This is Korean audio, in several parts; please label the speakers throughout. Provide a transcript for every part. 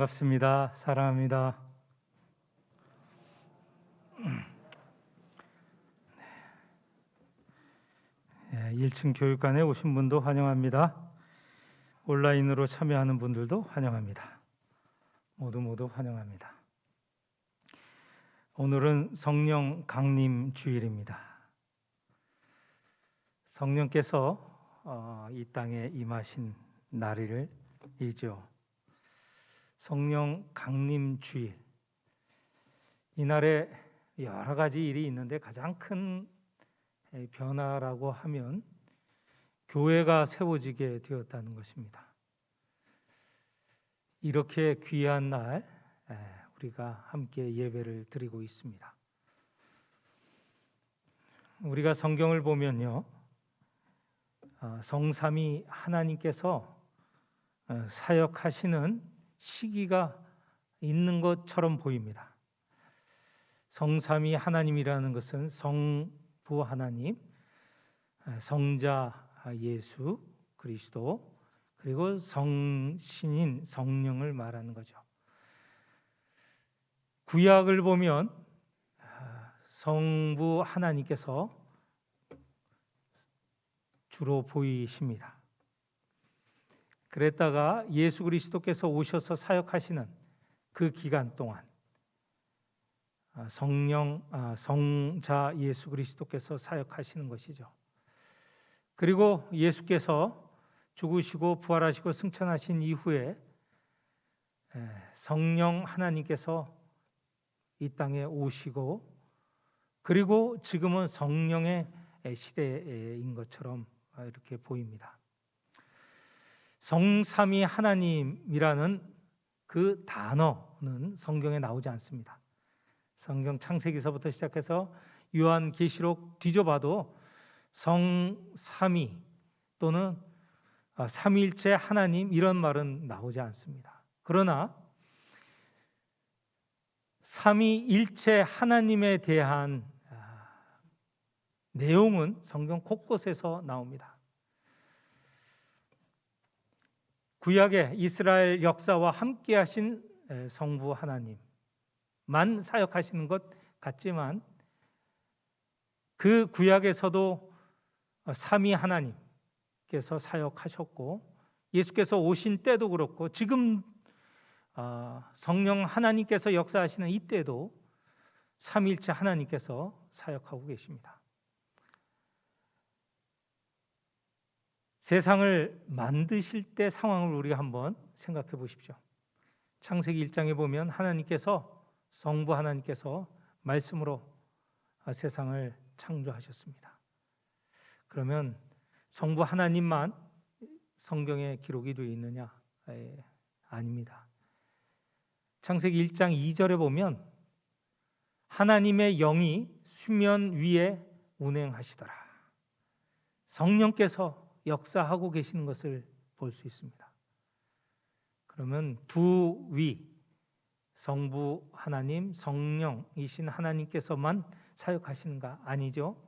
Speaker 1: 반갑습니다. 사랑합니다. 1층 교육관에 오신 분도 환영합니다. 온라인으로 참여하는 분들도 환영합니다. 모두 환영합니다. 오늘은 성령 강림 주일입니다. 성령께서 이 땅에 임하신 날이죠. 성령 강림 주일. 이날에 여러 가지 일이 있는데 가장 큰 변화라고 하면 교회가 세워지게 되었다는 것입니다. 이렇게 귀한 날 우리가 함께 예배를 드리고 있습니다. 우리가 성경을 보면요, 성삼위 하나님께서 사역하시는 시기가 있는 것처럼 보입니다. 성삼위 하나님이라는 것은 성부 하나님, 성자 예수 그리스도, 그리고 성신인 성령을 말하는 거죠. 구약을 보면 성부 하나님께서 주로 보이십니다. 그랬다가 예수 그리스도께서 오셔서 사역하시는 그 기간 동안 성자 예수 그리스도께서 사역하시는 것이죠. 그리고 예수께서 죽으시고 부활하시고 승천하신 이후에 성령 하나님께서 이 땅에 오시고, 그리고 지금은 성령의 시대인 것처럼 이렇게 보입니다. 성삼위 하나님이라는 그 단어는 성경에 나오지 않습니다. 성경 창세기서부터 시작해서 요한계시록 뒤져봐도 성삼위 또는 삼위일체 하나님 이런 말은 나오지 않습니다. 그러나 삼위일체 하나님에 대한 내용은 성경 곳곳에서 나옵니다. 구약의 이스라엘 역사와 함께 하신 성부 하나님만 사역하시는 것 같지만, 그 구약에서도 삼위 하나님께서 사역하셨고, 예수께서 오신 때도 그렇고, 지금 성령 하나님께서 역사하시는 이때도 삼위일체 하나님께서 사역하고 계십니다. 세상을 만드실 때 상황을 우리가 한번 생각해 보십시오. 창세기 1장에 보면 하나님께서, 성부 하나님께서 말씀으로 세상을 창조하셨습니다. 그러면 성부 하나님만 성경에 기록이 되어 있느냐? 아닙니다. 창세기 1장 2절에 보면 하나님의 영이 수면 위에 운행하시더라. 성령께서 역사하고 계시는 것을 볼 수 있습니다. 그러면 두 위, 성부 하나님, 성령이신 하나님께서만 사역하시는가? 아니죠.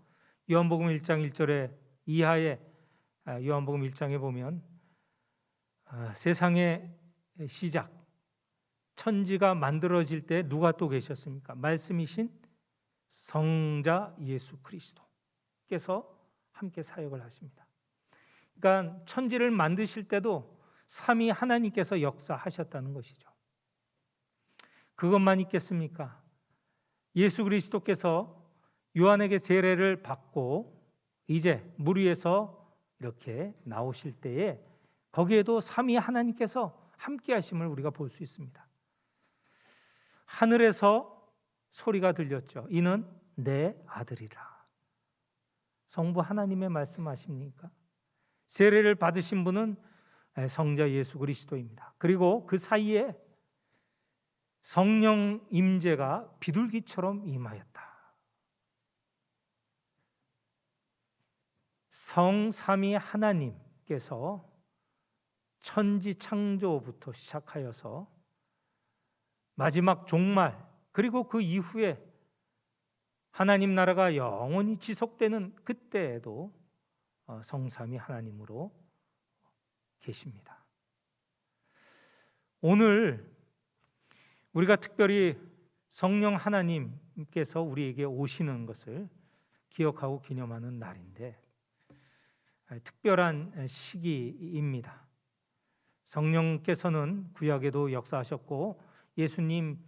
Speaker 1: 요한복음 1장 1절에 이하에 요한복음 1장에 보면 세상의 시작, 천지가 만들어질 때 누가 또 계셨습니까? 말씀이신 성자 예수 그리스도께서 함께 사역을 하십니다. 그러니까 천지를 만드실 때도 삼위 하나님께서 역사하셨다는 것이죠. 그것만 있겠습니까? 예수 그리스도께서 요한에게 세례를 받고 이제 물 위에서 이렇게 나오실 때에 거기에도 삼위 하나님께서 함께 하심을 우리가 볼 수 있습니다. 하늘에서 소리가 들렸죠. 이는 내 아들이라. 성부 하나님의 말씀하십니까? 세례를 받으신 분은 성자 예수 그리스도입니다. 그리고 그 사이에 성령 임재가 비둘기처럼 임하였다. 성삼위 하나님께서 천지 창조부터 시작하여서 마지막 종말, 그리고 그 이후에 하나님 나라가 영원히 지속되는 그때에도 성삼위 하나님으로 계십니다. 오늘 우리가 특별히 성령 하나님께서 우리에게 오시는 것을 기억하고 기념하는 날인데 특별한 시기입니다. 성령께서는 구약에도 역사하셨고 예수님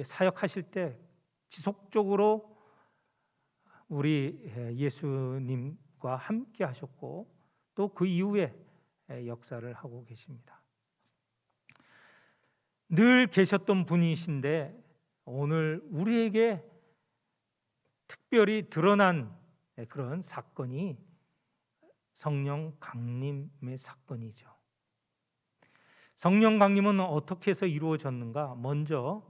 Speaker 1: 사역하실 때 지속적으로 우리 예수님과 함께 하셨고 또 그 이후에 역사를 하고 계십니다. 늘 계셨던 분이신데 오늘 우리에게 특별히 드러난 그런 사건이 성령 강림의 사건이죠. 성령 강림은 어떻게 해서 이루어졌는가? 먼저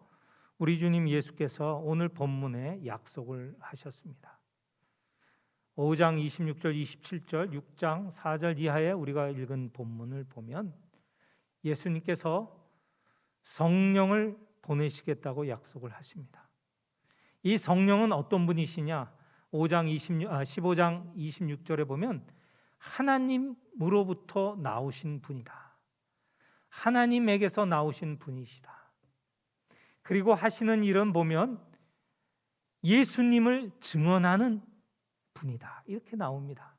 Speaker 1: 우리 주님 예수께서 오늘 본문에 약속을 하셨습니다. 5장 26절 27절 6장 4절 이하에 우리가 읽은 본문을 보면 예수님께서 성령을 보내시겠다고 약속을 하십니다. 이 성령은 어떤 분이시냐? 15장 26절에 보면 하나님으로부터 나오신 분이다. 하나님에게서 나오신 분이시다. 그리고 하시는 일은 보면 예수님을 증언하는 분이다. 이렇게 나옵니다.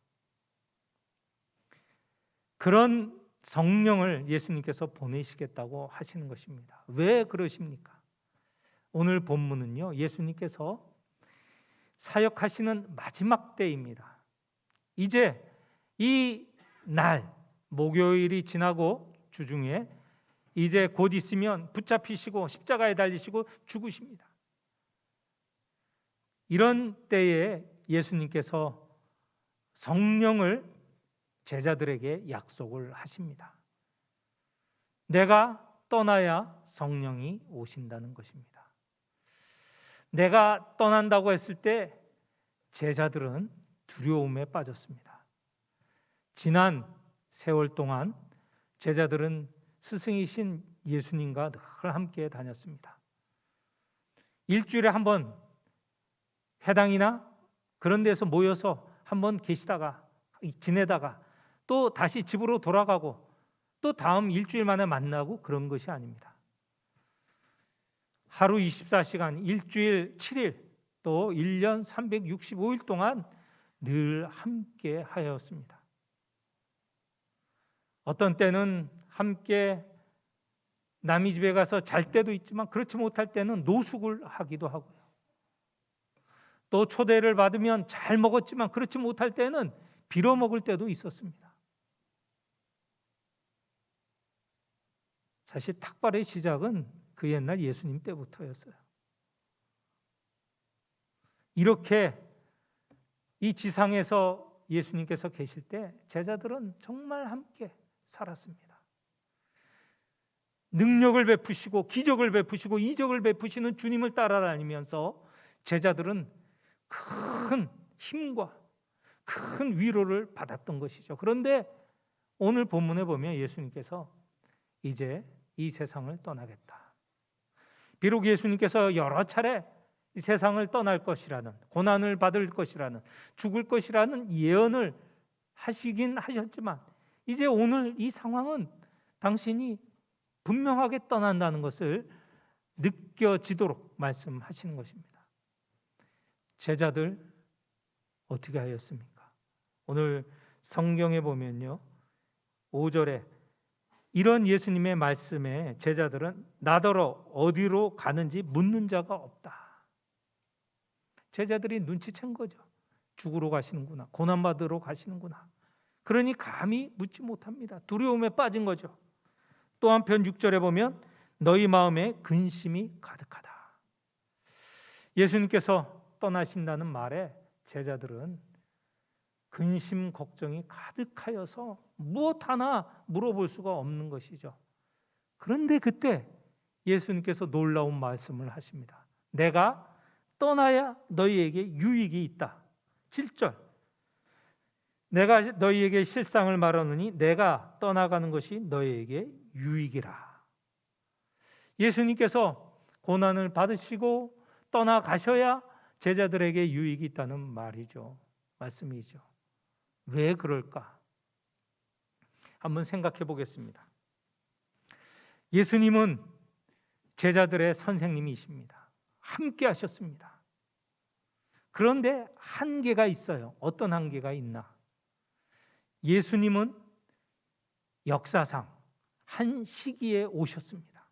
Speaker 1: 그런 성령을 예수님께서 보내시겠다고 하시는 것입니다. 왜 그러십니까? 오늘 본문은요, 예수님께서 사역하시는 마지막 때입니다. 이제 이 날, 목요일이 지나고 주중에 이제 곧 있으면 붙잡히시고 십자가에 달리시고 죽으십니다. 이런 때에 예수님께서 성령을 제자들에게 약속을 하십니다. 내가 떠나야 성령이 오신다는 것입니다. 내가 떠난다고 했을 때 제자들은 두려움에 빠졌습니다. 지난 세월 동안 제자들은 스승이신 예수님과 늘 함께 다녔습니다. 일주일에 한 번 회당이나 그런 데서 모여서 한번 계시다가 지내다가 또 다시 집으로 돌아가고 또 다음 일주일 만에 만나고 그런 것이 아닙니다. 하루 24시간, 일주일 7일, 또 1년 365일 동안 늘 함께 하였습니다. 어떤 때는 함께 남의 집에 가서 잘 때도 있지만 그렇지 못할 때는 노숙을 하기도 하고요. 또 초대를 받으면 잘 먹었지만 그렇지 못할 때는 빌어먹을 때도 있었습니다. 사실 탁발의 시작은 그 옛날 예수님 때부터였어요. 이렇게 이 지상에서 예수님께서 계실 때 제자들은 정말 함께 살았습니다. 능력을 베푸시고 기적을 베푸시고 이적을 베푸시는 주님을 따라다니면서 제자들은 큰 힘과 큰 위로를 받았던 것이죠. 그런데 오늘 본문에 보면 예수님께서 이제 이 세상을 떠나겠다. 비록 예수님께서 여러 차례 이 세상을 떠날 것이라는, 고난을 받을 것이라는, 죽을 것이라는 예언을 하시긴 하셨지만 이제 오늘 이 상황은 당신이 분명하게 떠난다는 것을 느껴지도록 말씀하시는 것입니다. 제자들 어떻게 하였습니까? 오늘 성경에 보면요, 5절에 이런 예수님의 말씀에 제자들은 나더러 어디로 가는지 묻는 자가 없다. 제자들이 눈치챈 거죠. 죽으러 가시는구나, 고난받으러 가시는구나. 그러니 감히 묻지 못합니다. 두려움에 빠진 거죠. 또 한편 6절에 보면 너희 마음에 근심이 가득하다. 예수님께서 떠나신다는 말에 제자들은 근심 걱정이 가득하여서 무엇 하나 물어볼 수가 없는 것이죠. 그런데 그때 예수님께서 놀라운 말씀을 하십니다. 내가 떠나야 너희에게 유익이 있다. 7절 내가 너희에게 실상을 말하노니 내가 떠나가는 것이 너희에게 유익이라. 예수님께서 고난을 받으시고 떠나가셔야 제자들에게 유익이 있다는 말이죠. 말씀이죠. 왜 그럴까? 한번 생각해 보겠습니다. 예수님은 제자들의 선생님이십니다. 함께 하셨습니다. 그런데 한계가 있어요. 어떤 한계가 있나? 예수님은 역사상 한 시기에 오셨습니다.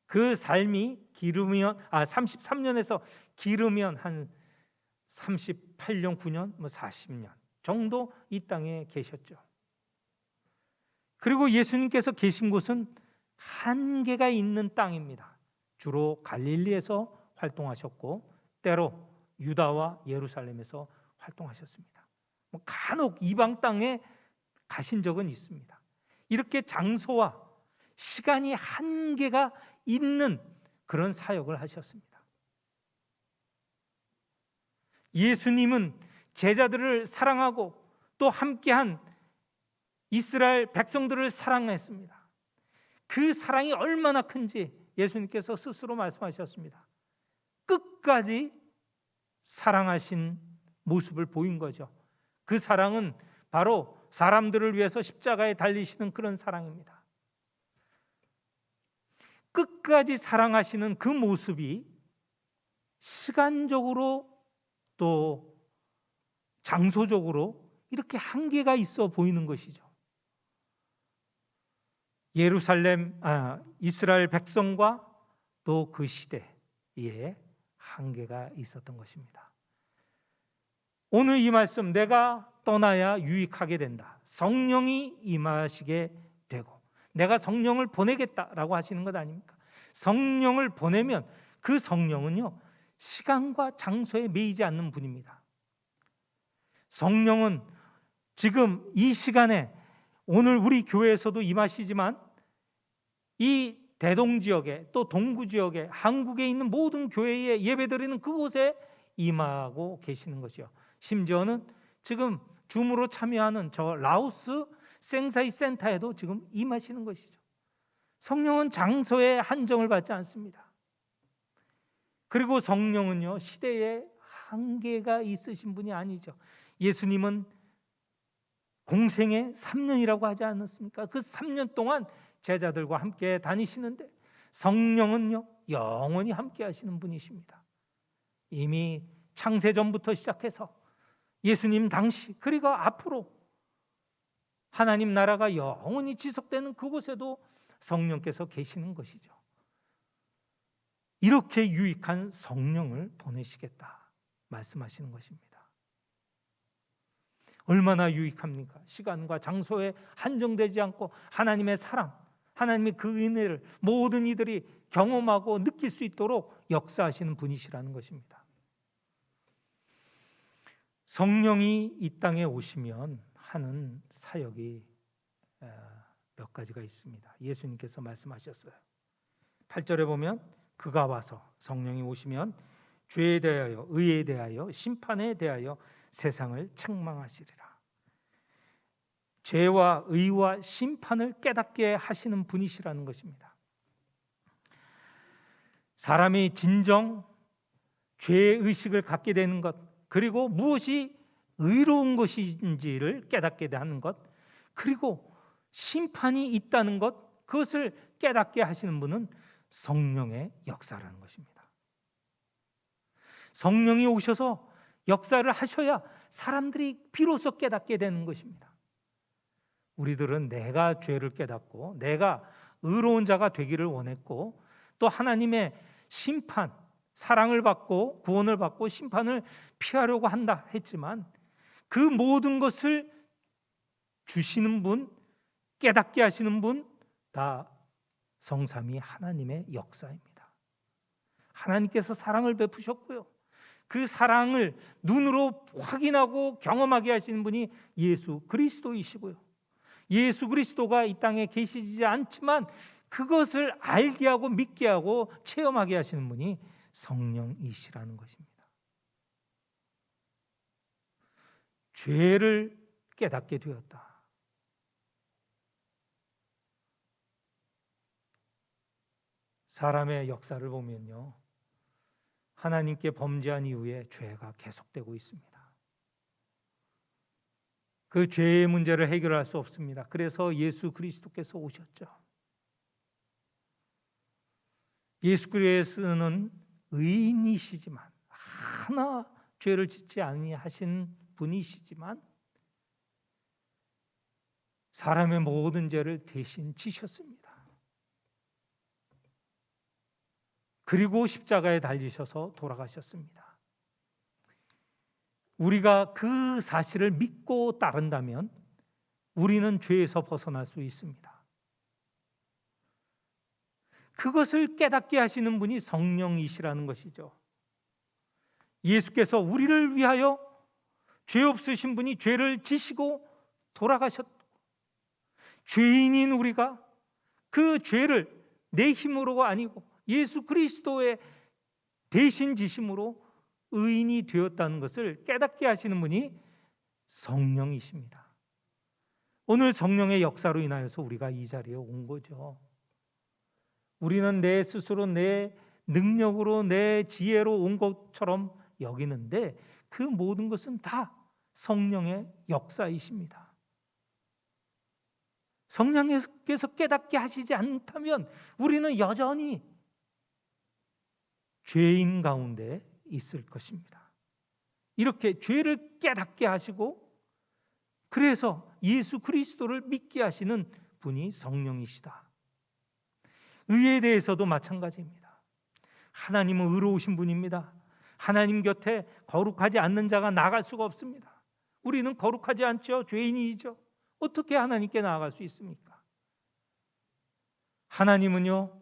Speaker 1: 그 삶이 기르면 33년에서 기르면 한 38년, 9년, 40년 정도 이 땅에 계셨죠. 그리고 예수님께서 계신 곳은 한계가 있는 땅입니다. 주로 갈릴리에서 활동하셨고 때로 유다와 예루살렘에서 활동하셨습니다. 간혹 이방 땅에 가신 적은 있습니다. 이렇게 장소와 시간이 한계가 있는 그런 사역을 하셨습니다. 예수님은 제자들을 사랑하고 또 함께한 이스라엘 백성들을 사랑했습니다. 그 사랑이 얼마나 큰지 예수님께서 스스로 말씀하셨습니다. 끝까지 사랑하신 모습을 보인 거죠. 그 사랑은 바로 사람들을 위해서 십자가에 달리시는 그런 사랑입니다. 끝까지 사랑하시는 그 모습이 시간적으로 또 장소적으로 이렇게 한계가 있어 보이는 것이죠. 이스라엘 백성과 또 그 시대에 한계가 있었던 것입니다. 오늘 이 말씀, 내가 떠나야 유익하게 된다. 성령이 임하시게 되고 내가 성령을 보내겠다라고 하시는 것 아닙니까? 성령을 보내면 그 성령은요, 시간과 장소에 매이지 않는 분입니다. 성령은 지금 이 시간에 오늘 우리 교회에서도 임하시지만 이 대동 지역에 또 동구 지역에 한국에 있는 모든 교회에 예배드리는 그곳에 임하고 계시는 것이요. 심지어는 지금 줌으로 참여하는 저 라오스 생사이 센터에도 지금 임하시는 것이죠. 성령은 장소에 한정을 받지 않습니다. 그리고 성령은요, 시대에 한계가 있으신 분이 아니죠. 예수님은 공생애 3년이라고 하지 않았습니까? 그 3년 동안 제자들과 함께 다니시는데 성령은요, 영원히 함께 하시는 분이십니다. 이미 창세전부터 시작해서 예수님 당시 그리고 앞으로 하나님 나라가 영원히 지속되는 그곳에도 성령께서 계시는 것이죠. 이렇게 유익한 성령을 보내시겠다 말씀하시는 것입니다. 얼마나 유익합니까? 시간과 장소에 한정되지 않고 하나님의 사랑, 하나님의 그 은혜를 모든 이들이 경험하고 느낄 수 있도록 역사하시는 분이시라는 것입니다. 성령이 이 땅에 오시면 하는 사역이 몇 가지가 있습니다. 예수님께서 말씀하셨어요. 8절에 보면 그가 와서, 성령이 오시면 죄에 대하여, 의에 대하여, 심판에 대하여 세상을 책망하시리라. 죄와 의와 심판을 깨닫게 하시는 분이시라는 것입니다. 사람이 진정 죄의식을 갖게 되는 것, 그리고 무엇이 의로운 것인지를 깨닫게 하는 것, 그리고 심판이 있다는 것, 그것을 깨닫게 하시는 분은 성령의 역사라는 것입니다. 성령이 오셔서 역사를 하셔야 사람들이 비로소 깨닫게 되는 것입니다. 우리들은 내가 죄를 깨닫고 내가 의로운 자가 되기를 원했고 또 하나님의 심판, 사랑을 받고 구원을 받고 심판을 피하려고 한다 했지만 그 모든 것을 주시는 분, 깨닫게 하시는 분 다 성삼위 하나님의 역사입니다. 하나님께서 사랑을 베푸셨고요, 그 사랑을 눈으로 확인하고 경험하게 하시는 분이 예수 그리스도이시고요, 예수 그리스도가 이 땅에 계시지 않지만 그것을 알게 하고 믿게 하고 체험하게 하시는 분이 성령이시라는 것입니다. 죄를 깨닫게 되었다. 사람의 역사를 보면요, 하나님께 범죄한 이후에 죄가 계속되고 있습니다. 그 죄의 문제를 해결할 수 없습니다. 그래서 예수 그리스도께서 오셨죠. 예수 그리스도는 의인이시지만, 하나 죄를 짓지 아니하신 분이시지만 사람의 모든 죄를 대신 지셨습니다. 그리고 십자가에 달리셔서 돌아가셨습니다. 우리가 그 사실을 믿고 따른다면 우리는 죄에서 벗어날 수 있습니다. 그것을 깨닫게 하시는 분이 성령이시라는 것이죠. 예수께서 우리를 위하여 죄 없으신 분이 죄를 지시고 돌아가셨고, 죄인인 우리가 그 죄를 내 힘으로가 아니고 예수 그리스도의 대신 지심으로 의인이 되었다는 것을 깨닫게 하시는 분이 성령이십니다. 오늘 성령의 역사로 인하여서 우리가 이 자리에 온 거죠. 우리는 내 스스로 내 능력으로 내 지혜로 온 것처럼 여기는데 그 모든 것은 다 성령의 역사이십니다. 성령께서 깨닫게 하시지 않다면 우리는 여전히 죄인 가운데 있을 것입니다. 이렇게 죄를 깨닫게 하시고 그래서 예수 그리스도를 믿게 하시는 분이 성령이시다. 의에 대해서도 마찬가지입니다. 하나님은 의로우신 분입니다. 하나님 곁에 거룩하지 않는 자가 나아갈 수가 없습니다. 우리는 거룩하지 않죠. 죄인이죠. 어떻게 하나님께 나아갈 수 있습니까? 하나님은요,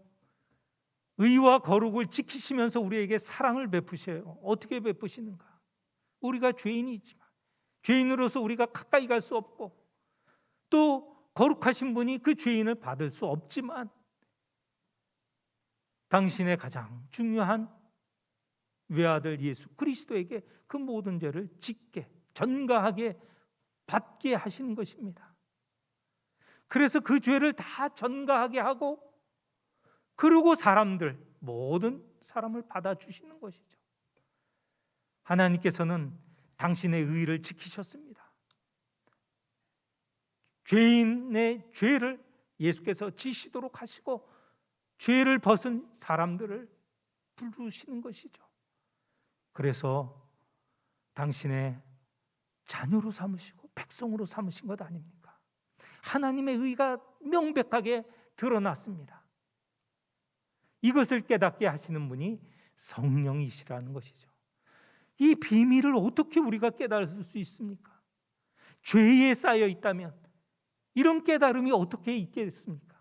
Speaker 1: 의와 거룩을 지키시면서 우리에게 사랑을 베푸셔요. 어떻게 베푸시는가? 우리가 죄인이지만 죄인으로서 우리가 가까이 갈 수 없고 또 거룩하신 분이 그 죄인을 받을 수 없지만 당신의 가장 중요한 외아들 예수 그리스도에게 그 모든 죄를 짓게 전가하게 받게 하시는 것입니다. 그래서 그 죄를 다 전가하게 하고 그리고 모든 사람을 받아주시는 것이죠. 하나님께서는 당신의 의를 지키셨습니다. 죄인의 죄를 예수께서 지시도록 하시고 죄를 벗은 사람들을 부르시는 것이죠. 그래서 당신의 자녀로 삼으시고 백성으로 삼으신 것 아닙니까? 하나님의 의가 명백하게 드러났습니다. 이것을 깨닫게 하시는 분이 성령이시라는 것이죠. 이 비밀을 어떻게 우리가 깨달을 수 있습니까? 죄에 쌓여 있다면 이런 깨달음이 어떻게 있겠습니까?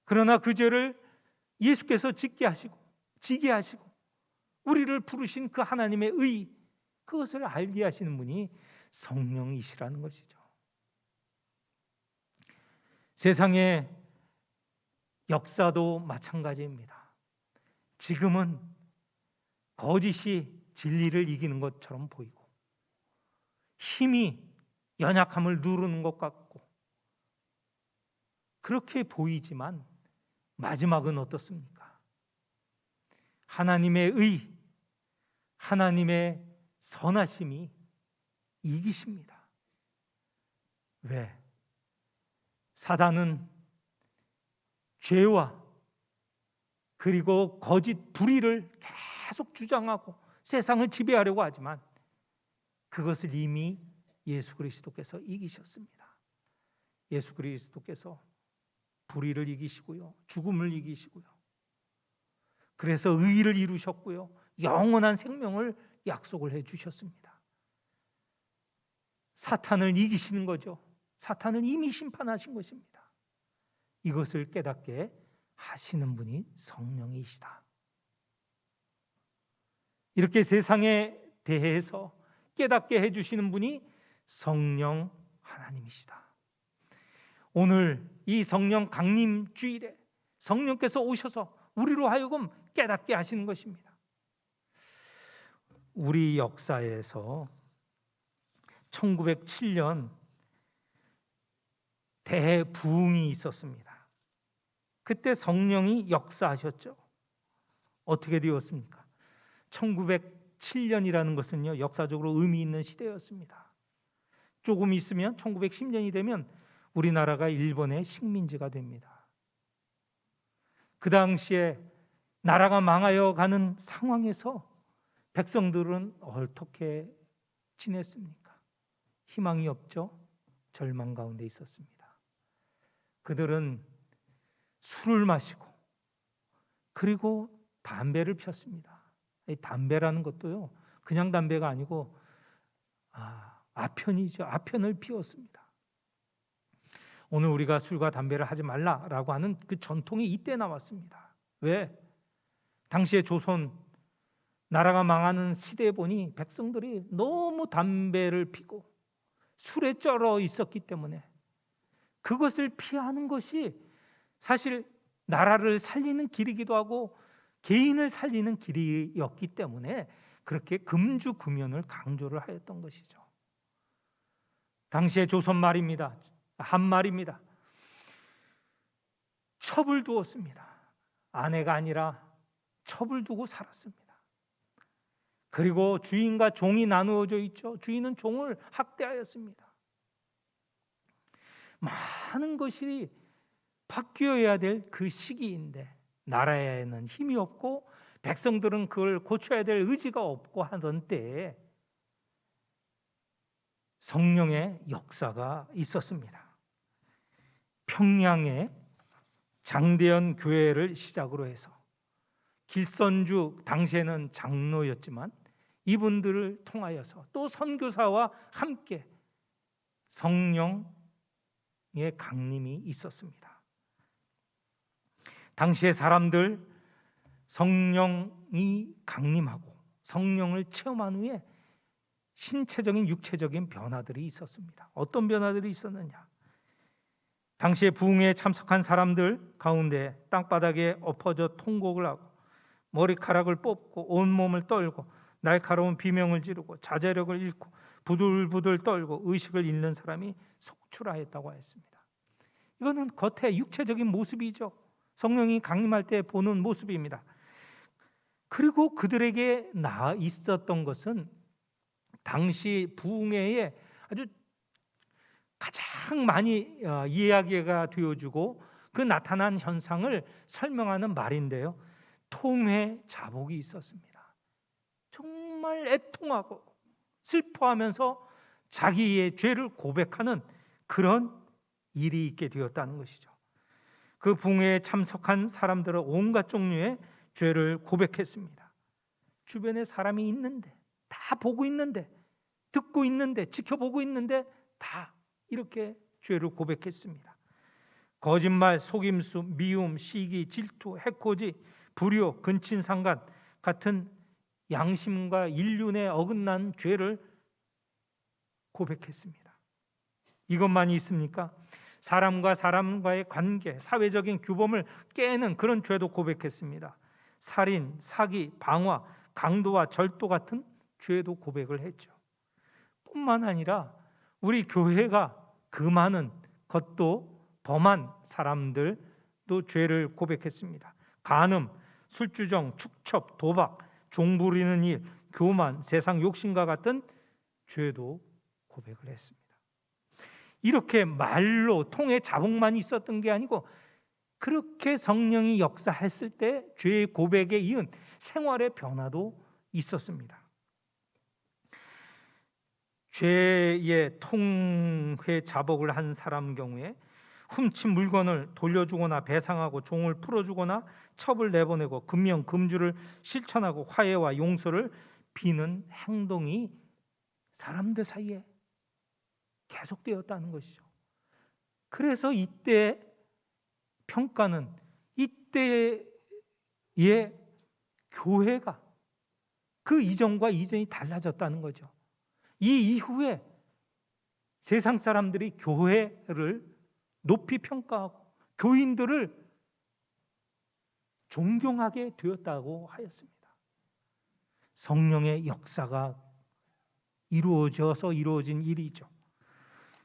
Speaker 1: 그러나 그 죄를 예수께서 지게 하시고 우리를 부르신 그 하나님의 의, 그것을 알게 하시는 분이 성령이시라는 것이죠. 세상의 역사도 마찬가지입니다. 지금은 거짓이 진리를 이기는 것처럼 보이고 힘이 연약함을 누르는 것 같고 그렇게 보이지만 마지막은 어떻습니까? 하나님의 의, 하나님의 선하심이 이기십니다. 왜? 사단은 죄와 그리고 거짓 불의를 계속 주장하고 세상을 지배하려고 하지만 그것을 이미 예수 그리스도께서 이기셨습니다. 예수 그리스도께서 불의를 이기시고요, 죽음을 이기시고요, 그래서 의를 이루셨고요, 영원한 생명을 약속을 해주셨습니다. 사탄을 이기시는 거죠. 사탄을 이미 심판하신 것입니다. 이것을 깨닫게 하시는 분이 성령이시다. 이렇게 세상에 대해서 깨닫게 해주시는 분이 성령 하나님이시다. 오늘 이 성령 강림 주일에 성령께서 오셔서 우리로 하여금 깨닫게 하시는 것입니다. 우리 역사에서 1907년 대부흥이 있었습니다. 그때 성령이 역사하셨죠. 어떻게 되었습니까? 1907년이라는 것은요, 역사적으로 의미 있는 시대였습니다. 조금 있으면 1910년이 되면 우리나라가 일본의 식민지가 됩니다. 그 당시에 나라가 망하여 가는 상황에서 백성들은 어떻게 지냈습니까? 희망이 없죠. 절망 가운데 있었습니다. 그들은 술을 마시고 그리고 담배를 폈습니다. 이 담배라는 것도요, 그냥 담배가 아니고 아편이죠. 아편을 피웠습니다. 오늘 우리가 술과 담배를 하지 말라라고 하는 그 전통이 이때 나왔습니다. 왜? 당시에 조선 나라가 망하는 시대에 보니 백성들이 너무 담배를 피고 술에 쩔어 있었기 때문에 그것을 피하는 것이 사실 나라를 살리는 길이기도 하고 개인을 살리는 길이었기 때문에 그렇게 금주금연을 강조를 하였던 것이죠. 당시의 조선 말입니다. 한말입니다. 첩을 두었습니다. 아내가 아니라 첩을 두고 살았습니다. 그리고 주인과 종이 나누어져 있죠. 주인은 종을 학대하였습니다. 많은 것이 바뀌어야 될 그 시기인데 나라에는 힘이 없고 백성들은 그걸 고쳐야 될 의지가 없고 하던 때에 성령의 역사가 있었습니다. 평양에 장대현 교회를 시작으로 해서 길선주 당시에는 장로였지만 이분들을 통하여서 또 선교사와 함께 성령의 강림이 있었습니다. 당시의 사람들 성령이 강림하고 성령을 체험한 후에 신체적인 육체적인 변화들이 있었습니다. 어떤 변화들이 있었느냐? 당시에 부흥회에 참석한 사람들 가운데 땅바닥에 엎어져 통곡을 하고 머리카락을 뽑고 온몸을 떨고 날카로운 비명을 지르고 자제력을 잃고 부들부들 떨고 의식을 잃는 사람이 속출하였다고 하였습니다. 이거는 겉에 육체적인 모습이죠. 성령이 강림할 때 보는 모습입니다. 그리고 그들에게 나아 있었던 것은 당시 부흥회에 아주 가장 많이 이야기가 되어주고 그 나타난 현상을 설명하는 말인데요, 통회 자복이 있었습니다. 정말 애통하고 슬퍼하면서 자기의 죄를 고백하는 그런 일이 있게 되었다는 것이죠. 그 부흥회에 참석한 사람들은 온갖 종류의 죄를 고백했습니다. 주변에 사람이 있는데, 다 보고 있는데, 듣고 있는데, 지켜보고 있는데 다 이렇게 죄를 고백했습니다. 거짓말, 속임수, 미움, 시기, 질투, 해코지, 불효, 근친상간 같은 양심과 인륜에 어긋난 죄를 고백했습니다. 이것만이 있습니까? 사람과 사람과의 관계, 사회적인 규범을 깨는 그런 죄도 고백했습니다. 살인, 사기, 방화, 강도와 절도 같은 죄도 고백을 했죠. 뿐만 아니라 우리 교회가 그 많은 것도 범한 사람들도 죄를 고백했습니다. 간음, 술주정, 축첩, 도박, 종 부리는 일, 교만, 세상 욕심과 같은 죄도 고백을 했습니다. 이렇게 말로 통해 자복만 있었던 게 아니고 그렇게 성령이 역사했을 때 죄의 고백에 이은 생활의 변화도 있었습니다. 죄의 통회 자복을 한 사람 경우에 훔친 물건을 돌려주거나 배상하고 종을 풀어주거나 첩을 내보내고 금명 금주를 실천하고 화해와 용서를 비는 행동이 사람들 사이에 계속되었다는 것이죠. 그래서 이때 평가는 이때의 교회가 그 이전과 이전이 달라졌다는 거죠. 이 이후에 세상 사람들이 교회를 높이 평가하고 교인들을 존경하게 되었다고 하였습니다. 성령의 역사가 이루어져서 이루어진 일이죠.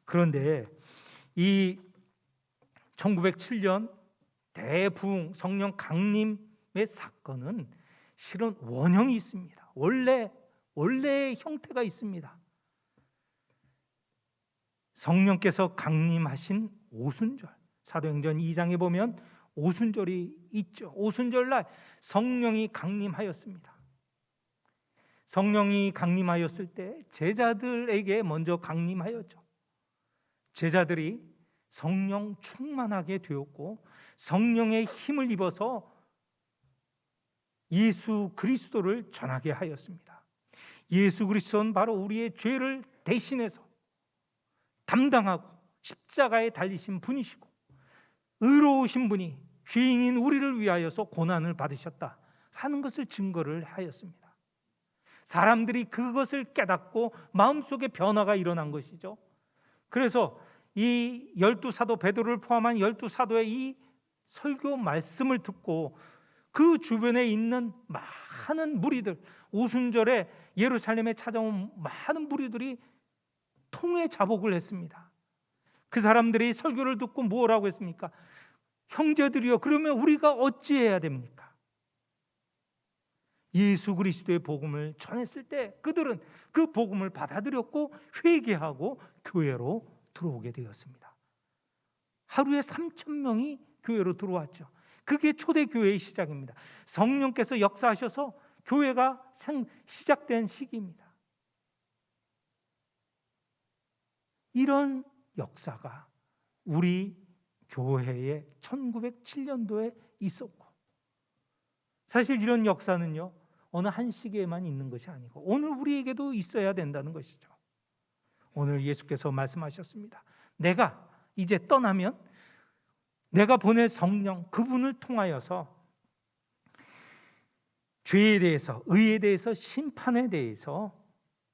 Speaker 1: 그런데 이 1907년 대부흥 성령 강림의 사건은 실은 원형이 있습니다. 원래의 형태가 있습니다. 성령께서 강림하신 오순절, 사도행전 2장에 보면 오순절이 있죠. 오순절날 성령이 강림하였습니다. 성령이 강림하였을 때 제자들에게 먼저 강림하였죠. 제자들이 성령 충만하게 되었고 성령의 힘을 입어서 예수 그리스도를 전하게 하였습니다. 예수 그리스도는 바로 우리의 죄를 대신해서 담당하고 십자가에 달리신 분이시고 의로우신 분이 죄인인 우리를 위하여서 고난을 받으셨다라는 것을 증거를 하였습니다. 사람들이 그것을 깨닫고 마음속에 변화가 일어난 것이죠. 그래서 이 12사도 베드로를 포함한 12사도의 이 설교 말씀을 듣고 그 주변에 있는 많은 무리들, 오순절에 예루살렘에 찾아온 많은 무리들이 통회 자복을 했습니다. 그 사람들이 설교를 듣고 뭐라고 했습니까? 형제들이여, 그러면 우리가 어찌해야 됩니까? 예수 그리스도의 복음을 전했을 때 그들은 그 복음을 받아들였고 회개하고 교회로 들어오게 되었습니다. 하루에 3,000명이 교회로 들어왔죠. 그게 초대교회의 시작입니다. 성령께서 역사하셔서 교회가 시작된 시기입니다. 이런 역사가 우리 교회에 1907년도에 있었고, 사실 이런 역사는요 어느 한 시기에만 있는 것이 아니고 오늘 우리에게도 있어야 된다는 것이죠. 오늘 예수께서 말씀하셨습니다. 내가 이제 떠나면 내가 보낼 성령, 그분을 통하여서 죄에 대해서, 의에 대해서, 심판에 대해서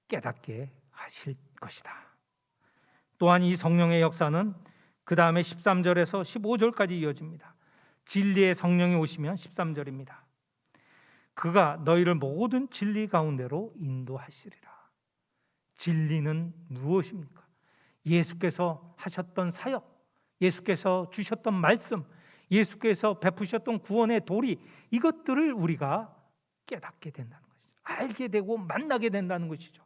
Speaker 1: 깨닫게 하실 것이다. 또한 이 성령의 역사는 그 다음에 13절에서 15절까지 이어집니다. 진리의 성령이 오시면 13절입니다. 그가 너희를 모든 진리 가운데로 인도하시리라. 진리는 무엇입니까? 예수께서 하셨던 사역, 예수께서 주셨던 말씀, 예수께서 베푸셨던 구원의 도리, 이것들을 우리가 깨닫게 된다는 것이죠. 알게 되고 만나게 된다는 것이죠.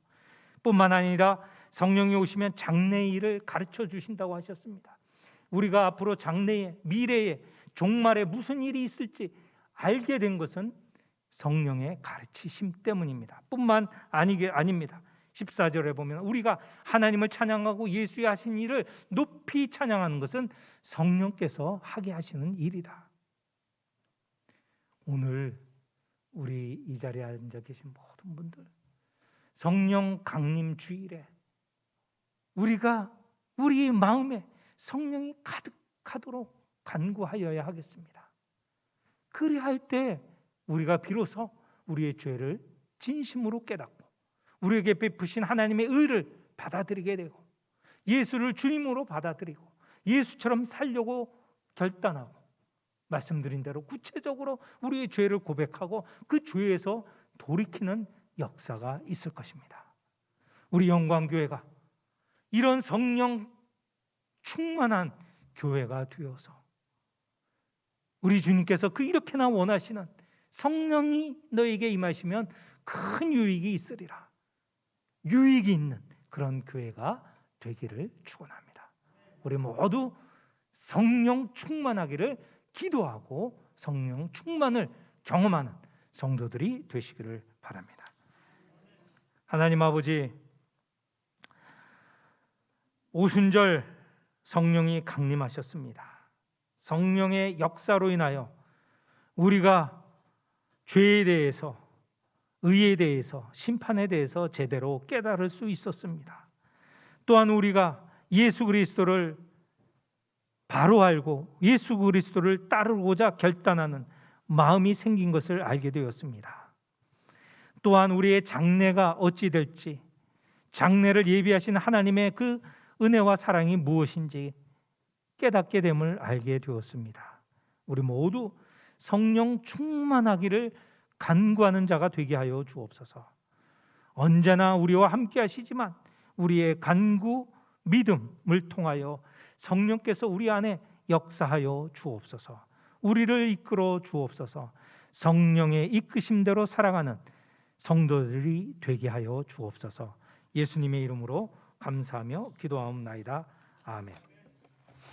Speaker 1: 뿐만 아니라 성령이 오시면 장래의 일을 가르쳐 주신다고 하셨습니다. 우리가 앞으로 장래에, 미래에, 종말에 무슨 일이 있을지 알게 된 것은 성령의 가르치심 때문입니다. 뿐만 아닙니다. 14절에 보면 우리가 하나님을 찬양하고 예수의 하신 일을 높이 찬양하는 것은 성령께서 하게 하시는 일이다. 오늘 우리 이 자리에 앉아 계신 모든 분들, 성령 강림 주일에 우리가 우리 마음에 성령이 가득하도록 간구하여야 하겠습니다. 그리할 때 우리가 비로소 우리의 죄를 진심으로 깨닫고 우리에게 베푸신 하나님의 의를 받아들이게 되고 예수를 주님으로 받아들이고 예수처럼 살려고 결단하고 말씀드린 대로 구체적으로 우리의 죄를 고백하고 그 죄에서 돌이키는 역사가 있을 것입니다. 우리 영광교회가 이런 성령 충만한 교회가 되어서 우리 주님께서 이렇게나 원하시는 성령이 너에게 임하시면 큰 유익이 있으리라, 유익이 있는 그런 교회가 되기를 축원합니다. 우리 모두 성령 충만하기를 기도하고 성령 충만을 경험하는 성도들이 되시기를 바랍니다. 하나님 아버지, 오순절 성령이 강림하셨습니다. 성령의 역사로 인하여 우리가 죄에 대해서, 의에 대해서, 심판에 대해서 제대로 깨달을 수 있었습니다. 또한 우리가 예수 그리스도를 바로 알고 예수 그리스도를 따르고자 결단하는 마음이 생긴 것을 알게 되었습니다. 또한 우리의 장래가 어찌 될지, 장래를 예비하신 하나님의 그 은혜와 사랑이 무엇인지 깨닫게 됨을 알게 되었습니다. 우리 모두 성령 충만하기를 간구하는 자가 되게 하여 주옵소서. 언제나 우리와 함께 하시지만 우리의 간구, 믿음을 통하여 성령께서 우리 안에 역사하여 주옵소서. 우리를 이끌어 주옵소서. 성령의 이끄심대로 살아가는 성도들이 되게 하여 주옵소서. 예수님의 이름으로 감사하며 기도하옵나이다. 아멘.